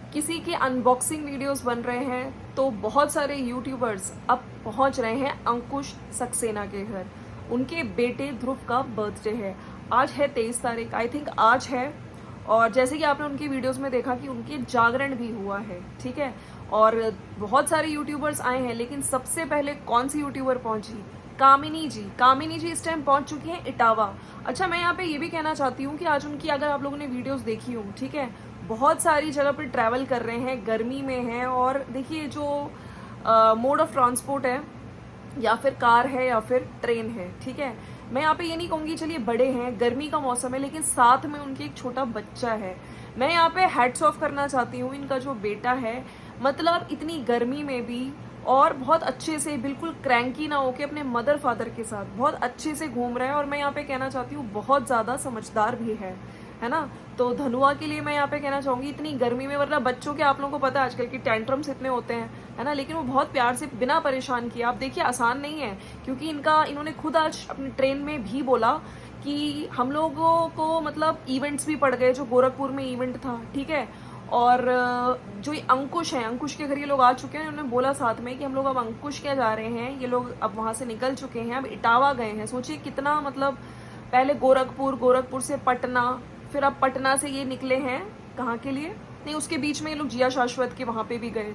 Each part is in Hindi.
किसी के अनबॉक्सिंग वीडियोस बन रहे हैं, तो बहुत सारे यूट्यूबर्स अब पहुंच रहे हैं अंकुश सक्सेना के घर। उनके बेटे ध्रुव का बर्थडे है। आज है 23 तारीख, आई थिंक आज है। और जैसे कि आपने उनकी वीडियोस में देखा कि उनके जागरण भी हुआ है, ठीक है। और बहुत सारे यूट्यूबर्स आए हैं, लेकिन सबसे पहले कौन सी यूट्यूबर पहुंची? कामिनी जी। कामिनी जी इस टाइम पहुंच चुकी हैं इटावा। अच्छा, मैं यहाँ पे ये भी कहना चाहती हूँ कि आज उनकी, अगर आप लोगों ने वीडियोस देखी हो, ठीक है, बहुत सारी जगह पर ट्रैवल कर रहे हैं, गर्मी में हैं। और देखिए, जो मोड ऑफ ट्रांसपोर्ट है, या फिर कार है या फिर ट्रेन है, ठीक है। मैं यहाँ पे ये नहीं कहूँगी चलिए बड़े हैं, गर्मी का मौसम है, लेकिन साथ में उनके एक छोटा बच्चा है। मैं यहाँ पे हैट्स ऑफ करना चाहती हूँ, इनका जो बेटा है, मतलब इतनी गर्मी में भी और बहुत अच्छे से, बिल्कुल क्रैंकी ना होके अपने मदर फादर के साथ बहुत अच्छे से घूम रहा है। और मैं यहाँ पे कहना चाहती हूँ बहुत ज़्यादा समझदार भी है ना। तो धनुआ के लिए मैं यहाँ पे कहना चाहूँगी, इतनी गर्मी में, वरना बच्चों के आप लोगों को पता है आजकल की टेंट्रम्स इतने होते हैं, है ना, लेकिन वो बहुत प्यार से बिना परेशान किया। आप देखिए, आसान नहीं है, क्योंकि इन्होंने खुद आज अपनी ट्रेन में भी बोला कि हम लोगों को मतलब इवेंट्स भी पड़ गए, जो गोरखपुर में इवेंट था, ठीक है। और जो ये अंकुश है, अंकुश के घर ये लोग आ चुके हैं। उन्होंने बोला साथ में कि हम लोग अब अंकुश क्या जा रहे हैं, ये लोग अब वहां से निकल चुके हैं, अब इटावा गए हैं। सोचिए कितना, मतलब पहले गोरखपुर से पटना, फिर अब पटना से ये निकले हैं कहाँ के लिए, नहीं उसके बीच में ये लोग जिया शाश्वत के वहां पे भी गए।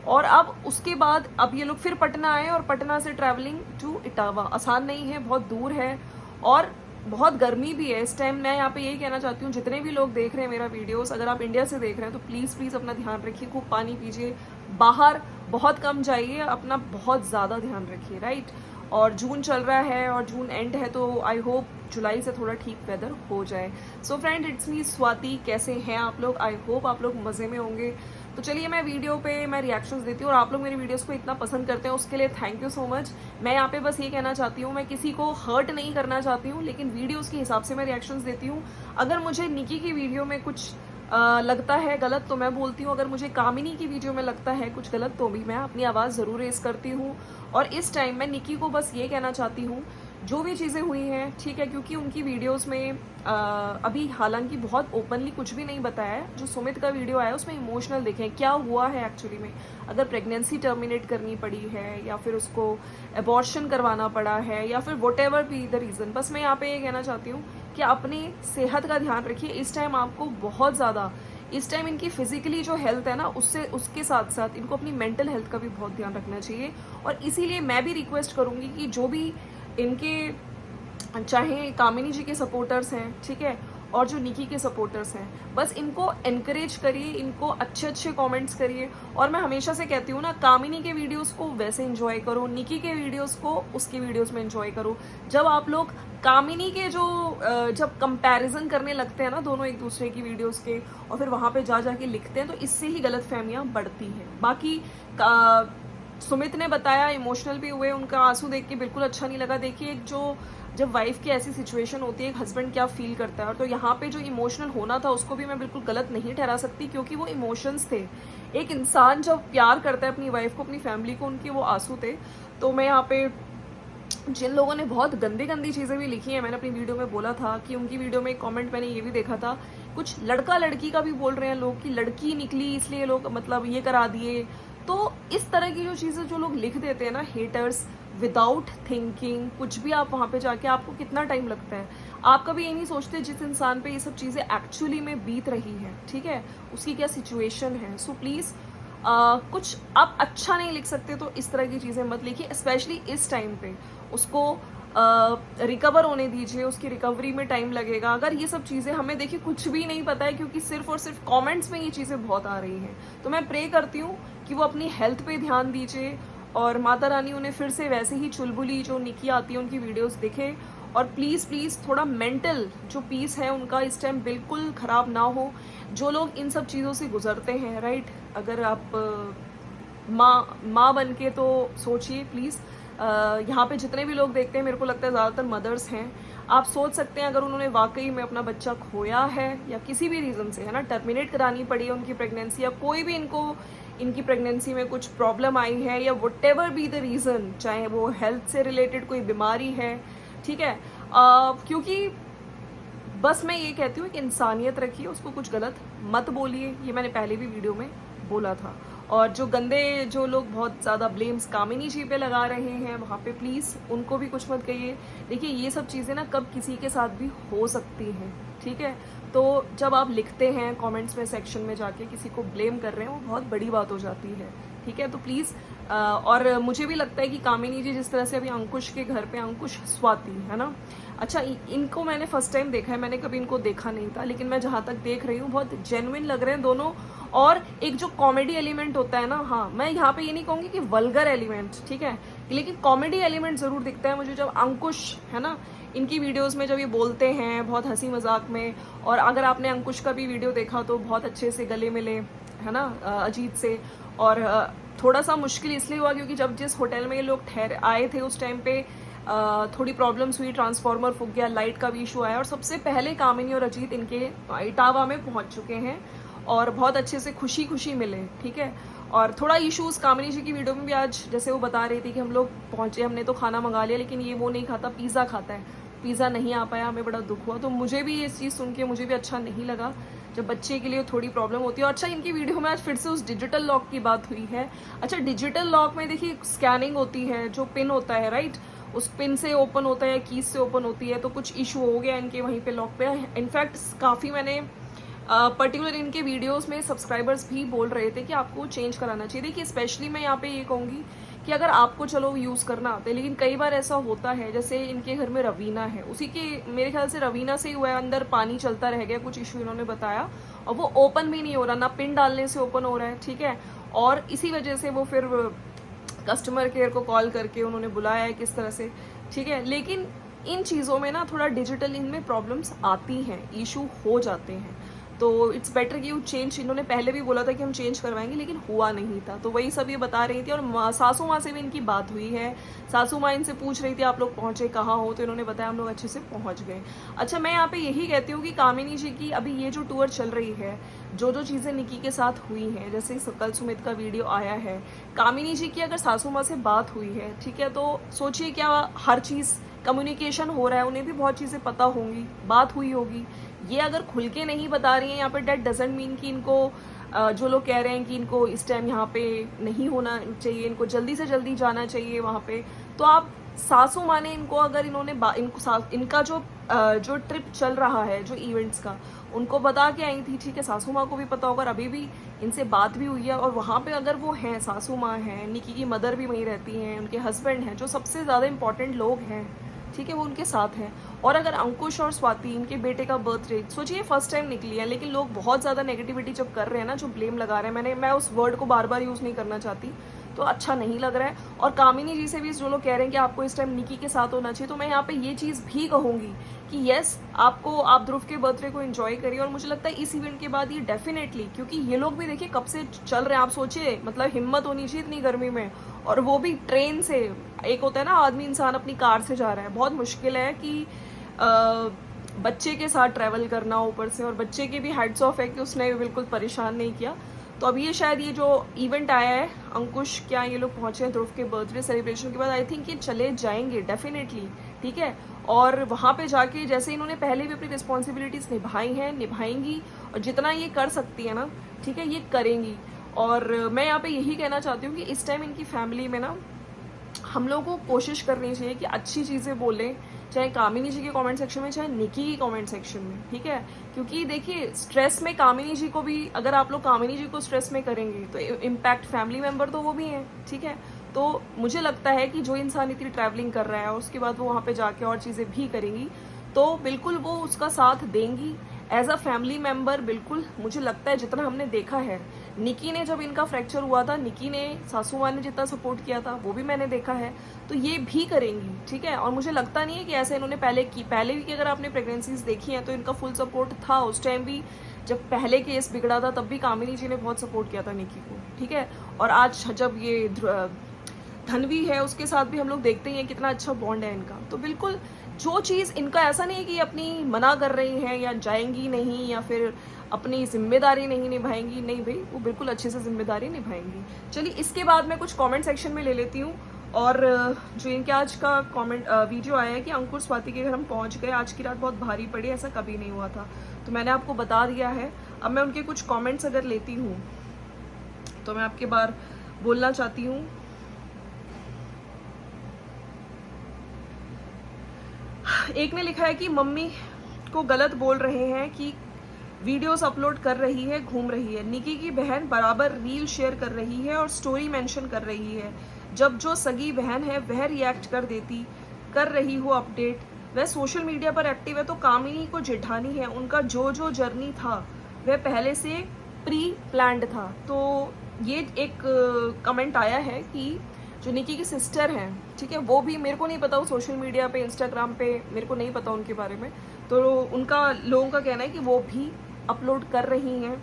और अब उसके बाद अब ये लोग फिर पटना आए, और पटना से ट्रैवलिंग टू इटावा। आसान नहीं है, बहुत दूर है, और बहुत गर्मी भी है इस टाइम। मैं यहाँ पे यही कहना चाहती हूँ, जितने भी लोग देख रहे हैं मेरा वीडियोस, अगर आप इंडिया से देख रहे हैं तो प्लीज़ प्लीज़ अपना ध्यान रखिए, खूब पानी पीजिए, बाहर बहुत कम जाइए, अपना बहुत ज़्यादा ध्यान रखिए, राइट। और जून चल रहा है और जून एंड है, तो आई होप जुलाई से थोड़ा ठीक वेदर हो जाए। So friend, it's me Swati. कैसे हैं आप लोग? आई होप आप लोग मज़े में होंगे। तो चलिए, मैं वीडियो पे मैं रिएक्शंस देती हूँ, और आप लोग मेरी वीडियोस को इतना पसंद करते हैं, उसके लिए थैंक यू सो मच। मैं यहाँ पे बस ये कहना चाहती हूँ, मैं किसी को हर्ट नहीं करना चाहती हूँ, लेकिन वीडियोस के हिसाब से मैं रिएक्शंस देती हूँ। अगर मुझे निकी की वीडियो में कुछ लगता है गलत, तो मैं बोलती हूँ। अगर मुझे कामिनी की वीडियो में लगता है कुछ गलत, तो भी मैं अपनी आवाज़ ज़रूर रेस करती हूँ। और इस टाइम मैं निकी को बस ये कहना चाहती हूँ, जो भी चीज़ें हुई हैं, ठीक है, क्योंकि उनकी वीडियोस में अभी हालांकि बहुत ओपनली कुछ भी नहीं बताया है। जो सुमित का वीडियो आया उसमें इमोशनल देखें क्या हुआ है एक्चुअली में, अगर प्रेगनेंसी टर्मिनेट करनी पड़ी है, या फिर उसको अबॉर्शन करवाना पड़ा है, या फिर what ever be the reason. बस मैं यहाँ पे ये कहना चाहती हूँ कि अपनी सेहत का ध्यान रखिए। इस टाइम आपको बहुत ज़्यादा, इस टाइम इनकी फिजिकली जो हेल्थ है ना, उससे उसके साथ साथ इनको अपनी मेंटल हेल्थ का भी बहुत ध्यान रखना चाहिए। और इसीलिए मैं भी रिक्वेस्ट करूँगी कि जो भी इनके, चाहे कामिनी जी के सपोर्टर्स हैं, ठीक है, और जो निकी के सपोर्टर्स हैं, बस इनको एनकरेज करिए, इनको अच्छे अच्छे कमेंट्स करिए। और मैं हमेशा से कहती हूँ ना, कामिनी के वीडियोस को वैसे एंजॉय करो, निकी के वीडियोस को उसके वीडियोस में एंजॉय करो। जब आप लोग कामिनी के जो जब कंपैरिजन करने लगते हैं ना दोनों एक दूसरे की वीडियोस के, और फिर वहाँ पे जा जाके लिखते हैं, तो इससे ही गलतफहमियाँ बढ़ती हैं। बाकी सुमित ने बताया, इमोशनल भी हुए, उनका आंसू देख के बिल्कुल अच्छा नहीं लगा। देखिए, जो जब वाइफ की ऐसी सिचुएशन होती है, एक हस्बैंड क्या फील करता है, और तो यहाँ पे जो इमोशनल होना था उसको भी मैं बिल्कुल गलत नहीं ठहरा सकती, क्योंकि वो इमोशंस थे। एक इंसान जब प्यार करता है अपनी वाइफ को, अपनी फैमिली को, उनके वो आंसू थे। तो मैं यहाँ पे, जिन लोगों ने बहुत गंदी गंदी चीज़ें भी लिखी हैं, मैंने अपनी वीडियो में बोला था कि उनकी वीडियो में एक कमेंट मैंने ये भी देखा था, कुछ लड़का लड़की का भी बोल रहे हैं लोग कि लड़की निकली इसलिए लोग मतलब ये करा दिए। तो इस तरह की जो चीज़ें जो लोग लिख देते हैं ना, हेटर्स, विदाउट थिंकिंग, कुछ भी आप वहाँ पे जाके आपको कितना टाइम लगता है, आप कभी ये नहीं सोचते जिस इंसान पे ये सब चीज़ें एक्चुअली में बीत रही है, ठीक है, उसकी क्या सिचुएशन है। सो प्लीज़, कुछ आप अच्छा नहीं लिख सकते तो इस तरह की चीज़ें मत लिखिए, स्पेशली इस टाइम पे। उसको रिकवर होने दीजिए, उसकी रिकवरी में टाइम लगेगा। अगर ये सब चीज़ें, हमें देखिए कुछ भी नहीं पता है, क्योंकि सिर्फ और सिर्फ कमेंट्स में ये चीज़ें बहुत आ रही हैं। तो मैं प्रे करती हूँ कि वो अपनी हेल्थ पे ध्यान दीजिए, और माता रानी उन्हें फिर से वैसे ही चुलबुली जो निकी आती है उनकी वीडियोस दिखे। और प्लीज़ प्लीज़ थोड़ा मेंटल जो पीस है उनका इस टाइम बिल्कुल ख़राब ना हो। जो लोग इन सब चीज़ों से गुजरते हैं, राइट, अगर आप माँ बन के तो सोचिए प्लीज़। यहाँ पे जितने भी लोग देखते हैं, मेरे को लगता है ज़्यादातर मदर्स हैं। आप सोच सकते हैं, अगर उन्होंने वाकई में अपना बच्चा खोया है, या किसी भी रीज़न से, है ना, टर्मिनेट करानी पड़ी है उनकी प्रेगनेंसी, या कोई भी इनकी प्रेगनेंसी में कुछ प्रॉब्लम आई है, या what ever be the reason, चाहे वो हेल्थ से रिलेटेड कोई बीमारी है, ठीक है, क्योंकि बस मैं ये कहती हूँ कि इंसानियत रखिए, उसको कुछ गलत मत बोलिए, ये मैंने पहले भी वीडियो में बोला था। और जो गंदे जो लोग बहुत ज़्यादा ब्लेम्स कामिनी जी पे लगा रहे हैं वहाँ पे प्लीज़ उनको भी कुछ मत कहिए। देखिए ये सब चीज़ें ना कब किसी के साथ भी हो सकती हैं, ठीक है। तो जब आप लिखते हैं कमेंट्स में सेक्शन में जाके किसी को ब्लेम कर रहे हैं, वो बहुत बड़ी बात हो जाती है, ठीक है। तो प्लीज़ और मुझे भी लगता है कि कामिनी जी जिस तरह से अभी अंकुश के घर पे, अंकुश स्वाति है ना, अच्छा इनको मैंने फर्स्ट टाइम देखा है, मैंने कभी इनको देखा नहीं था, लेकिन मैं जहाँ तक देख रही हूँ बहुत जेन्युइन लग रहे हैं दोनों। और एक जो कॉमेडी एलिमेंट होता है ना, हाँ मैं यहाँ पे ये नहीं कहूँगी कि वल्गर एलिमेंट, ठीक है, लेकिन कॉमेडी एलिमेंट ज़रूर दिखता है मुझे जब अंकुश है ना इनकी वीडियोस में जब ये बोलते हैं बहुत हंसी मजाक में। और अगर आपने अंकुश का भी वीडियो देखा तो बहुत अच्छे से गले मिले है ना अजीत से। और थोड़ा सा मुश्किल इसलिए हुआ क्योंकि जब जिस होटल में ये लोग ठहर आए थे उस टाइम पे थोड़ी प्रॉब्लम्स हुई, ट्रांसफार्मर फूक गया, लाइट का भी इशू आया, और सबसे पहले कामिनी और अजीत इनके इटावा में पहुंच चुके हैं और बहुत अच्छे से खुशी खुशी मिले, ठीक है। और थोड़ा इशूज़ कामिनी जी की वीडियो में भी आज जैसे वो बता रही थी कि हम लोग पहुंचे, हमने तो खाना मंगा लिया लेकिन ये वो नहीं खाता, पिज़्ज़ा खाता है, पिज़्ज़ा नहीं आ पाया, हमें बड़ा दुख हुआ। तो मुझे भी ये चीज़ सुन के मुझे भी अच्छा नहीं लगा जब बच्चे के लिए थोड़ी प्रॉब्लम होती है। और अच्छा इनकी वीडियो में आज फिर से उस डिजिटल लॉक की बात हुई है। अच्छा डिजिटल लॉक में देखिए स्कैनिंग होती है, जो पिन होता है राइट, उस पिन से ओपन होता है, कीज से ओपन होती है, तो कुछ इशू हो गया इनके वहीं पे लॉक पे। इनफैक्ट काफ़ी मैंने पर्टिकुलर इनके वीडियोस में सब्सक्राइबर्स भी बोल रहे थे कि आपको चेंज कराना चाहिए। देखिए स्पेशली मैं यहाँ पे ये कहूँगी कि अगर आपको चलो यूज़ करना आता है, लेकिन कई बार ऐसा होता है जैसे इनके घर में रवीना है, उसी के मेरे ख्याल से रवीना से ही हुआ है, अंदर पानी चलता रह गया, कुछ इशू इन्होंने बताया और वो ओपन भी नहीं हो रहा, ना पिन डालने से ओपन हो रहा है, ठीक है। और इसी वजह से वो फिर कस्टमर केयर को कॉल करके उन्होंने बुलाया है किस तरह से, ठीक है। लेकिन इन चीज़ों में ना थोड़ा डिजिटल इनमें प्रॉब्लम्स आती हैं, इशू हो जाते हैं, तो इट्स बेटर कि यू चेंज। इन्होंने पहले भी बोला था कि हम चेंज करवाएंगे लेकिन हुआ नहीं था, तो वही सब ये बता रही थी। और सासू माँ से भी इनकी बात हुई है, सासू माँ इनसे पूछ रही थी आप लोग पहुँचे कहाँ हो, तो इन्होंने बताया हम लोग अच्छे से पहुँच गए। अच्छा मैं यहाँ पे यही कहती हूँ कि कामिनी जी की अभी ये जो टूर चल रही है, जो जो चीज़ें निकी के साथ हुई हैं, जैसे कल सुमित का वीडियो आया है, कामिनी जी की अगर सासू माँ से बात हुई है, ठीक है, तो सोचिए क्या हर चीज़ कम्युनिकेशन हो रहा है, उन्हें भी बहुत चीज़ें पता होंगी, बात हुई होगी। ये अगर खुल के नहीं बता रही हैं यहाँ पे, डेट डजेंट मीन कि इनको जो लोग कह रहे हैं कि इनको इस टाइम यहाँ पे नहीं होना चाहिए, इनको जल्दी से जल्दी जाना चाहिए वहाँ पे, तो आप सासू माँ ने इनको अगर इन्होंने इनका जो ट्रिप चल रहा है जो इवेंट्स का, उनको बता के आई थी, ठीक है, सासू माँ को भी पता होगा, अभी भी इनसे बात भी हुई है। और वहाँ पे अगर वो हैं, सासू माँ हैं, निकी की मदर भी वहीं रहती हैं, उनके हस्बैंड हैं, जो सबसे ज़्यादा इंपॉर्टेंट लोग हैं, ठीक है, वो उनके साथ हैं। और अगर अंकुश और स्वाति इनके बेटे का बर्थडे, सोचिए फर्स्ट टाइम निकली है, लेकिन लोग बहुत ज़्यादा नेगेटिविटी जब कर रहे हैं ना, जो ब्लेम लगा रहे हैं, मैं उस वर्ड को बार बार यूज़ नहीं करना चाहती, तो अच्छा नहीं लग रहा है। और कामिनी जी से भी जो लोग कह रहे हैं कि आपको इस टाइम निकी के साथ होना चाहिए, तो मैं यहाँ पे ये चीज़ भी कहूँगी कि येस आप ध्रुव के बर्थडे को एंजॉय करिए। और मुझे लगता है इस इवेंट के बाद ये डेफिनेटली, क्योंकि ये लोग भी देखिए कब से चल रहे हैं, आप सोचिए, मतलब हिम्मत होनी चाहिए इतनी गर्मी में, और वो भी ट्रेन से। एक होता है ना आदमी इंसान अपनी कार से जा रहा है, बहुत मुश्किल है कि बच्चे के साथ ट्रैवल करना ऊपर से, और बच्चे के भी हेड्स ऑफ है कि उसने बिल्कुल परेशान नहीं किया। तो अभी ये शायद ये जो इवेंट आया है अंकुश, क्या ये लोग पहुंचे हैं ध्रुव के बर्थडे सेलिब्रेशन के बाद, आई थिंक ये चले जाएंगे डेफिनेटली, ठीक है। और वहाँ पे जाके जैसे इन्होंने पहले भी अपनी रिस्पॉन्सिबिलिटीज़ निभाई हैं, निभाएंगी, और जितना ये कर सकती है ना, ठीक है, ये करेंगी। और मैं यहाँ पे यही कहना चाहती हूँ कि इस टाइम इनकी फैमिली में ना हम लोगों को कोशिश करनी चाहिए कि अच्छी चीज़ें बोलें, चाहे कामिनी जी के कमेंट सेक्शन में, चाहे निकी की कमेंट सेक्शन में, ठीक है। क्योंकि देखिए स्ट्रेस में कामिनी जी को भी, अगर आप लोग कामिनी जी को स्ट्रेस में करेंगे तो इम्पैक्ट फैमिली मेम्बर तो वो भी हैं, ठीक है। तो मुझे लगता है कि जो इंसान इतनी ट्रैवलिंग कर रहा है और उसके बाद वो वहाँ पे जाके और चीज़ें भी करेंगी, तो बिल्कुल वो उसका साथ देंगी एज अ फैमिली मेम्बर। बिल्कुल मुझे लगता है जितना हमने देखा है, निकी ने जब इनका फ्रैक्चर हुआ था, निकी ने सासू माँ ने जितना सपोर्ट किया था वो भी मैंने देखा है, तो ये भी करेंगी, ठीक है। और मुझे लगता नहीं है कि ऐसे इन्होंने पहले भी कि अगर आपने प्रेगनेंसीज देखी हैं तो इनका फुल सपोर्ट था। उस टाइम भी जब पहले केस बिगड़ा था तब भी कामिनी जी ने बहुत सपोर्ट किया था निकी को, ठीक है। और आज जब ये धनवी है उसके साथ भी हम लोग देखते ही हैं कितना अच्छा बॉन्ड है इनका। तो बिल्कुल जो चीज़ इनका ऐसा नहीं है कि अपनी मना कर रही हैं या जाएंगी नहीं या फिर अपनी जिम्मेदारी नहीं निभाएंगी, नहीं भाई, वो बिल्कुल अच्छे से जिम्मेदारी निभाएंगी। चलिए इसके बाद मैं कुछ कमेंट सेक्शन में ले लेती हूँ। और जो इनके आज का वीडियो आया है कि अंकुर स्वाति के घर हम पहुँच गए, आज की रात बहुत भारी पड़ी, ऐसा कभी नहीं हुआ था, तो मैंने आपको बता दिया है। अब मैं उनके कुछ कमेंट्स अगर लेती हूँ तो मैं आपके बार बोलना चाहती हूँ। एक ने लिखा है कि मम्मी को गलत बोल रहे हैं कि वीडियोस अपलोड कर रही है, घूम रही है। निकी की बहन बराबर रील शेयर कर रही है और स्टोरी मेंशन कर रही है। जब जो सगी बहन है वह रिएक्ट कर रही हो अपडेट। वह सोशल मीडिया पर एक्टिव है तो कामिनी को जेठानी है। उनका जो जो जर्नी था वह पहले से प्री प्लान्ड था। तो ये एक कमेंट आया है कि जो निकी की सिस्टर हैं, ठीक है, वो भी, मेरे को नहीं पता वो सोशल मीडिया पे, इंस्टाग्राम पे, मेरे को नहीं पता उनके बारे में, तो उनका, लोगों का कहना है कि वो भी अपलोड कर रही हैं।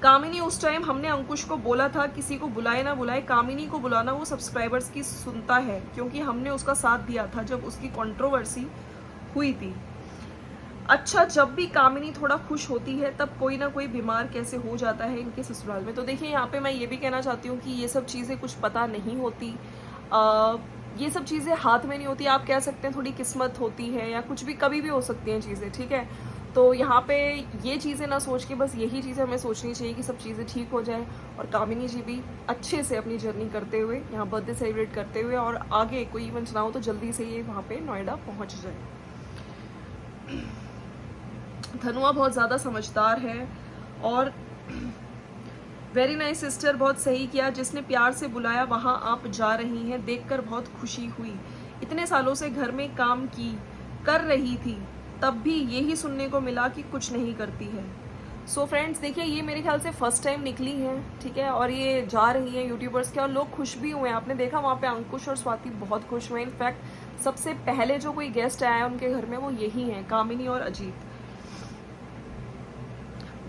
कामिनी, उस टाइम हमने अंकुश को बोला था किसी को बुलाए ना बुलाए, कामिनी को बुलाना वो सब्सक्राइबर्स की सुनता है, क्योंकि हमने उसका साथ दिया था जब उसकी कंट्रोवर्सी हुई थी। अच्छा, जब भी कामिनी थोड़ा खुश होती है तब कोई ना कोई बीमार कैसे हो जाता है इनके ससुराल में। तो देखिए, यहाँ पे मैं ये भी कहना चाहती हूँ कि ये सब चीज़ें कुछ पता नहीं होती, ये सब चीज़ें हाथ में नहीं होती। आप कह सकते हैं थोड़ी किस्मत होती है या कुछ भी, कभी भी हो सकती हैं चीज़ें, ठीक है। तो यहाँ पे ये चीज़ें ना सोच के बस यही चीज़ें हमें सोचनी चाहिए कि सब चीज़ें ठीक हो जाए और कामिनी जी भी अच्छे से अपनी जर्नी करते हुए, यहाँ बर्थडे सेलिब्रेट करते हुए, और आगे कोई इवेंट ना हो तो जल्दी से ये वहाँ पे नोएडा पहुँच जाए। धनुआ बहुत ज़्यादा समझदार है और वेरी नाइस सिस्टर, बहुत सही किया, जिसने प्यार से बुलाया वहाँ आप जा रही हैं, देखकर बहुत खुशी हुई। इतने सालों से घर में काम कर रही थी, तब भी यही सुनने को मिला कि कुछ नहीं करती है। सो फ्रेंड्स, देखिए, ये मेरे ख्याल से फर्स्ट टाइम निकली हैं, ठीक है, और ये जा रही हैं यूट्यूबर्स के, और लोग खुश भी हुए हैं। आपने देखा वहाँ पे अंकुश और स्वाति बहुत खुश हुए। इनफैक्ट सबसे पहले जो कोई गेस्ट आया उनके घर में वो यही हैं, कामिनी और अजीत।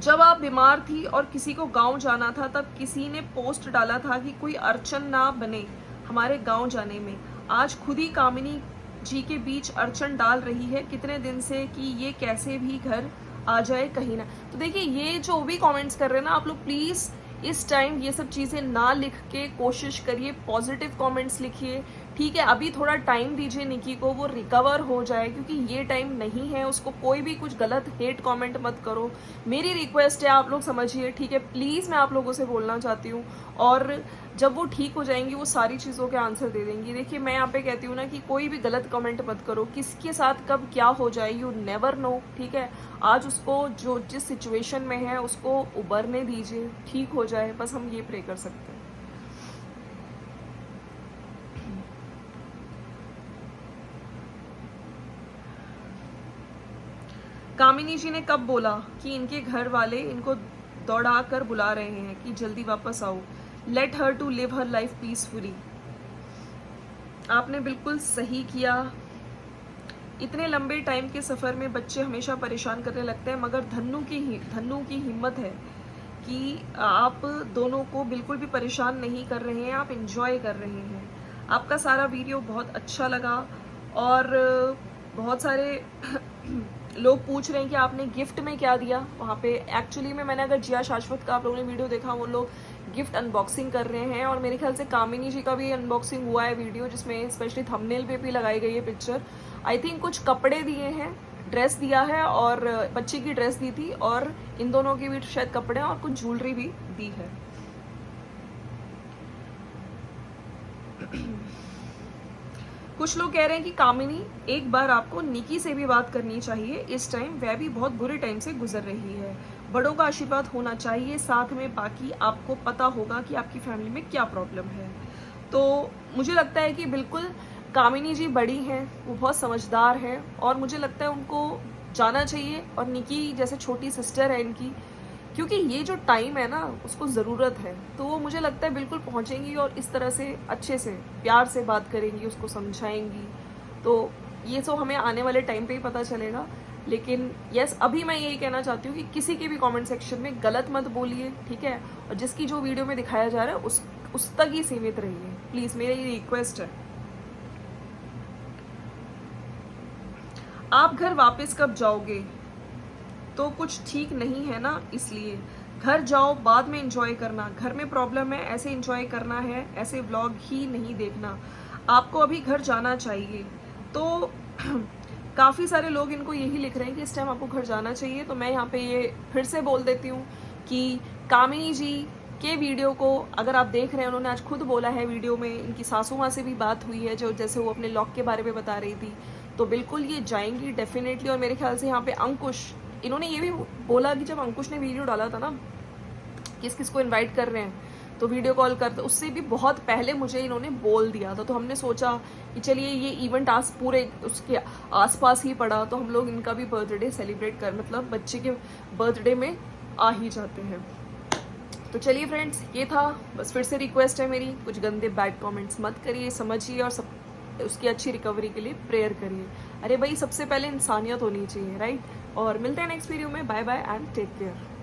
जब आप बीमार थी और किसी को गांव जाना था तब किसी ने पोस्ट डाला था कि कोई अड़चन ना बने हमारे गांव जाने में। आज खुद ही कामिनी जी के बीच अड़चन डाल रही है कितने दिन से कि ये कैसे भी घर आ जाए कहीं ना। तो देखिए, ये जो भी कमेंट्स कर रहे हैं ना आप लोग, प्लीज़ इस टाइम ये सब चीज़ें ना लिख के कोशिश करिए, पॉजिटिव कमेंट्स लिखिए, ठीक है। अभी थोड़ा टाइम दीजिए निकी को, वो रिकवर हो जाए, क्योंकि ये टाइम नहीं है। उसको कोई भी कुछ गलत हेट कमेंट मत करो, मेरी रिक्वेस्ट है, आप लोग समझिए, ठीक है, प्लीज़। मैं आप लोगों से बोलना चाहती हूँ, और जब वो ठीक हो जाएंगी वो सारी चीज़ों के आंसर दे देंगी। देखिए, मैं यहाँ पे कहती हूँ ना कि कोई भी गलत कमेंट मत करो, किसके साथ कब क्या हो जाए यू नेवर नो, ठीक है। आज उसको जो जिस सिचुएशन में है उसको उबरने दीजिए, ठीक हो जाए, बस हम ये प्रे कर सकते हैं। कामिनी जी ने कब बोला कि इनके घर वाले इनको दौड़ा कर बुला रहे हैं कि जल्दी वापस आओ, let her to live her life peacefully. आपने बिल्कुल सही किया। इतने लंबे टाइम के सफ़र में बच्चे हमेशा परेशान करने लगते हैं, मगर धन्नू की हिम्मत है कि आप दोनों को बिल्कुल भी परेशान नहीं कर रहे हैं, आप इंजॉय कर रहे हैं। आपका सारा वीडियो बहुत अच्छा लगा, और बहुत सारे लोग पूछ रहे हैं कि आपने गिफ्ट में क्या दिया वहाँ पे। एक्चुअली में मैंने, अगर जिया शाश्वत का आप लोगों ने वीडियो देखा, वो लोग गिफ्ट अनबॉक्सिंग कर रहे हैं, और मेरे ख्याल से कामिनी जी का भी अनबॉक्सिंग हुआ है वीडियो, जिसमें स्पेशली थंबनेल पे भी लगाई गई है पिक्चर। आई थिंक कुछ कपड़े दिए हैं, ड्रेस दिया है, और बच्ची की ड्रेस दी थी, और इन दोनों की भी शायद कपड़े और कुछ ज्वेलरी भी दी है। कुछ लोग कह रहे हैं कि कामिनी, एक बार आपको निकी से भी बात करनी चाहिए, इस टाइम वह भी बहुत बुरे टाइम से गुजर रही है, बड़ों का आशीर्वाद होना चाहिए साथ में, बाकी आपको पता होगा कि आपकी फैमिली में क्या प्रॉब्लम है। तो मुझे लगता है कि बिल्कुल कामिनी जी बड़ी हैं, वो बहुत समझदार हैं, और मुझे लगता है उनको जाना चाहिए, और निकी जैसे छोटी सिस्टर है इनकी, क्योंकि ये जो टाइम है ना उसको ज़रूरत है, तो वो मुझे लगता है बिल्कुल पहुँचेंगी, और इस तरह से अच्छे से प्यार से बात करेंगी, उसको समझाएंगी। तो ये सब हमें आने वाले टाइम पे ही पता चलेगा। लेकिन यस, अभी मैं यही कहना चाहती हूँ कि किसी के भी कमेंट सेक्शन में गलत मत बोलिए, ठीक है, और जिसकी जो वीडियो में दिखाया जा रहा है उस तक ही सीमित रहिए, प्लीज़, मेरी ये रिक्वेस्ट है। आप घर वापस कब जाओगे? तो कुछ ठीक नहीं है ना, इसलिए घर जाओ, बाद में एंजॉय करना। घर में प्रॉब्लम है, ऐसे एंजॉय करना है, ऐसे व्लॉग ही नहीं देखना। आपको अभी घर जाना चाहिए। तो काफ़ी सारे लोग इनको यही लिख रहे हैं कि इस टाइम आपको घर जाना चाहिए। तो मैं यहाँ पे ये फिर से बोल देती हूँ कि कामिनी जी के वीडियो को अगर आप देख रहे हैं, उन्होंने आज खुद बोला है वीडियो में, इनकी सासू माँ से भी बात हुई है, जो जैसे वो अपने लॉक के बारे में बता रही थी, तो बिल्कुल ये जाएंगी डेफिनेटली। और मेरे ख्याल से यहाँ पे अंकुश, इन्होंने ये भी बोला कि जब अंकुश ने वीडियो डाला था ना किस किस को इनवाइट कर रहे हैं तो वीडियो कॉल करते, उससे भी बहुत पहले मुझे इन्होंने बोल दिया था। तो हमने सोचा कि चलिए ये इवेंट आज पूरे उसके आसपास ही पड़ा, तो हम लोग इनका भी बर्थडे सेलिब्रेट कर, मतलब बच्चे के बर्थडे में आ ही जाते हैं। तो चलिए फ्रेंड्स, ये था, बस फिर से रिक्वेस्ट है मेरी, कुछ गंदे बैड कमेंट्स मत करिए, समझिए और सब उसकी अच्छी रिकवरी के लिए प्रेयर करिए। अरे भाई, सबसे पहले इंसानियत होनी चाहिए, राइट। और मिलते हैं नेक्स्ट वीडियो में। Bye bye and take care.